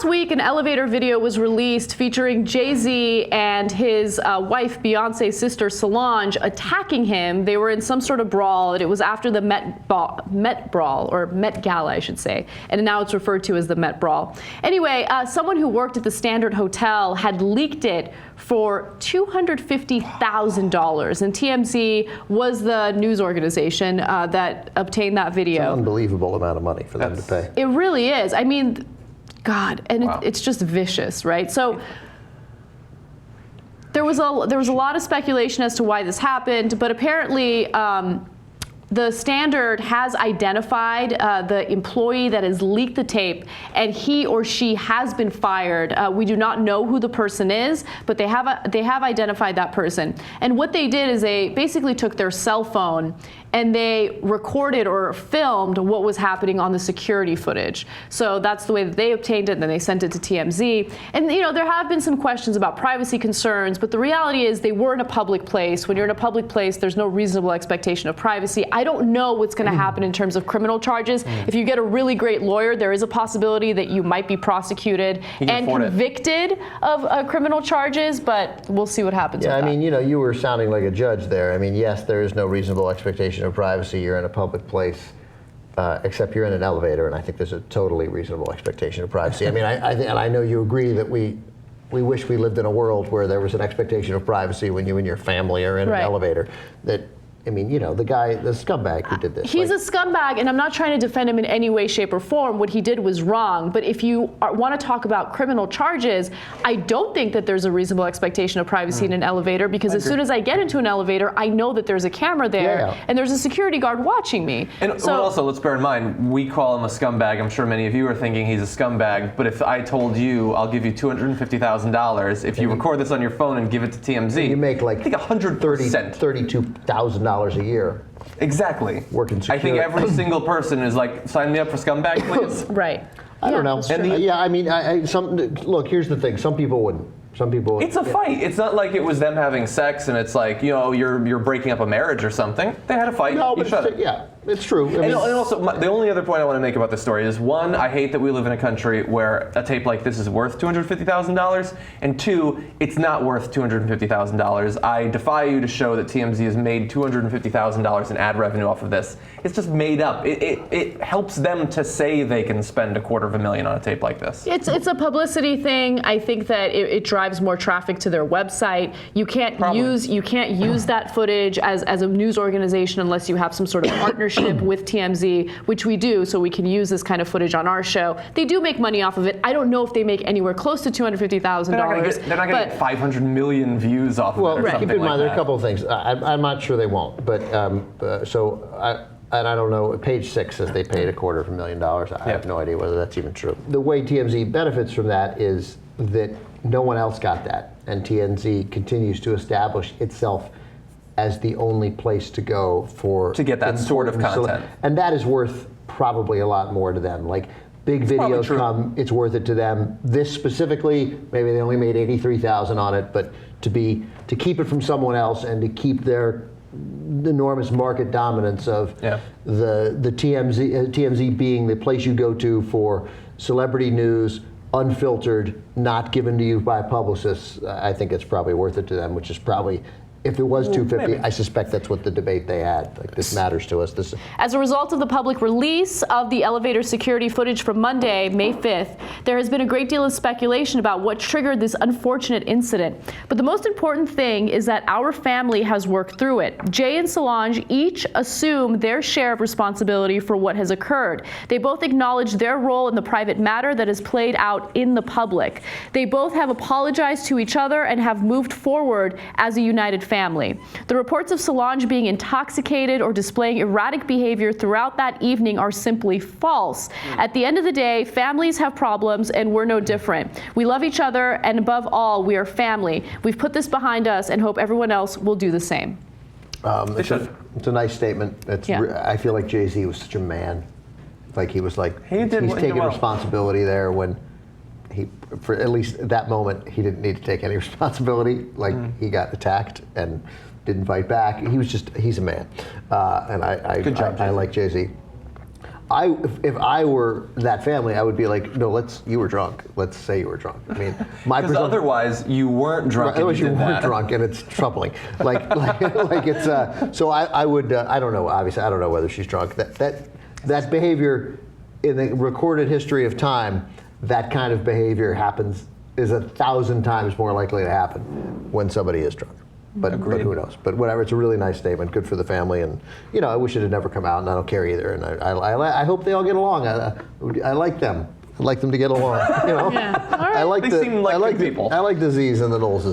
last week, an elevator video was released featuring Jay-Z and his wife, Beyonce's sister, Solange, attacking him. They were in some sort of brawl, and it was after the Met Brawl, or Met Gala, I should say, and now it's referred to as the Met Brawl. Anyway, someone who worked at the Standard Hotel had leaked it for $250,000, and TMZ was the news organization that obtained that video. It's an unbelievable amount of money for them to pay. It really is. I mean, God, and wow. It's just vicious, right? So there was a lot of speculation as to why this happened, but apparently the Standard has identified the employee that has leaked the tape, and he or she has been fired. We do not know who the person is, but they have identified that person. And what they did is they basically took their cell phone and they recorded or filmed what was happening on the security footage. So that's the way that they obtained it, and then they sent it to TMZ. And there have been some questions about privacy concerns, but the reality is they were in a public place. When you're in a public place, there's no reasonable expectation of privacy. I don't know what's going to happen in terms of criminal charges. If you get a really great lawyer, there is a possibility that you might be prosecuted and convicted of criminal charges, but we'll see what happens with that. I mean, you were sounding like a judge there. I mean, yes, there is no reasonable expectation of privacy. You're in a public place, except you're in an elevator, and I think there's a totally reasonable expectation of privacy. I mean, I know you agree that we wish we lived in a world where there was an expectation of privacy when you and your family are in an elevator. I mean, the scumbag who did this. He's a scumbag, and I'm not trying to defend him in any way, shape, or form. What he did was wrong. But if you want to talk about criminal charges, I don't think that there's a reasonable expectation of privacy in an elevator, because as soon as I get into an elevator, I know that there's a camera there, and there's a security guard watching me. And also, let's bear in mind, we call him a scumbag. I'm sure many of you are thinking he's a scumbag. But if I told you, I'll give you $250,000 if you record this on your phone and give it to TMZ, you make like I think 100%. $32,000 a year. Exactly. Working secure. I think every single person is like, sign me up for scumbag, please. Right. I don't know. I mean, look, here's the thing. Some people wouldn't. Some people. It's a fight. It's not like it was them having sex and it's like, you're breaking up a marriage or something. They had a fight. No, but it's true. And also, the only other point I want to make about this story is, one, I hate that we live in a country where a tape like this is worth $250,000, and two, it's not worth $250,000. I defy you to show that TMZ has made $250,000 in ad revenue off of this. It's just made up. It helps them to say they can spend $250,000 on a tape like this. It's a publicity thing. I think that it drives more traffic to their website. You can't use that footage as a news organization unless you have some sort of partnership with TMZ, which we do, so we can use this kind of footage on our show. They do make money off of it. I don't know if they make anywhere close to $250,000. They're not going to get 500 million views off of it or something like that. Keep in mind, there are a couple of things. I'm not sure they won't, but and I don't know, page 6 says they paid $250,000. I have no idea whether that's even true. The way TMZ benefits from that is that no one else got that, and TMZ continues to establish itself as the only place to go to get that sort of content. And that is worth probably a lot more to them. Like, big videos come, it's worth it to them. This specifically, maybe they only made $83,000 on it, but to keep it from someone else and to keep their enormous market dominance of the TMZ being the place you go to for celebrity news, unfiltered, not given to you by publicists, I think it's probably worth it to them, which is probably, if it was $250,000, I suspect that's what the debate they had. Like, this matters to us. As a result of the public release of the elevator security footage from Monday, May 5th, there has been a great deal of speculation about what triggered this unfortunate incident. But the most important thing is that our family has worked through it. Jay and Solange each assume their share of responsibility for what has occurred. They both acknowledge their role in the private matter that is played out in the public. They both have apologized to each other and have moved forward as a united family. The reports of Solange being intoxicated or displaying erratic behavior throughout that evening are simply false. At the end of the day, families have problems, and we're no different. We love each other, and above all, we are family. We've put this behind us and hope everyone else will do the same. It's a nice statement. I feel like Jay-Z was such a man. Like, he's taking responsibility there when for at least that moment, he didn't need to take any responsibility. Like, he got attacked and didn't fight back. He's a man. And I like Jay-Z. if I were that family, I would be like, no, you were drunk. Let's say you were drunk. I mean, because otherwise you weren't drunk. Otherwise you weren't that. drunk, and it's troubling. like it's. So I would. I don't know. Obviously, I don't know whether she's drunk. That behavior in the recorded history of time, that kind of behavior is 1,000 times more likely to happen when somebody is drunk. But who knows? But whatever, it's a really nice statement. Good for the family, and I wish it had never come out, and I don't care either. And I hope they all get along. I like them. I'd like them to get along. Yeah. All right. They seem like good people. I like the Z's and the Knowleses.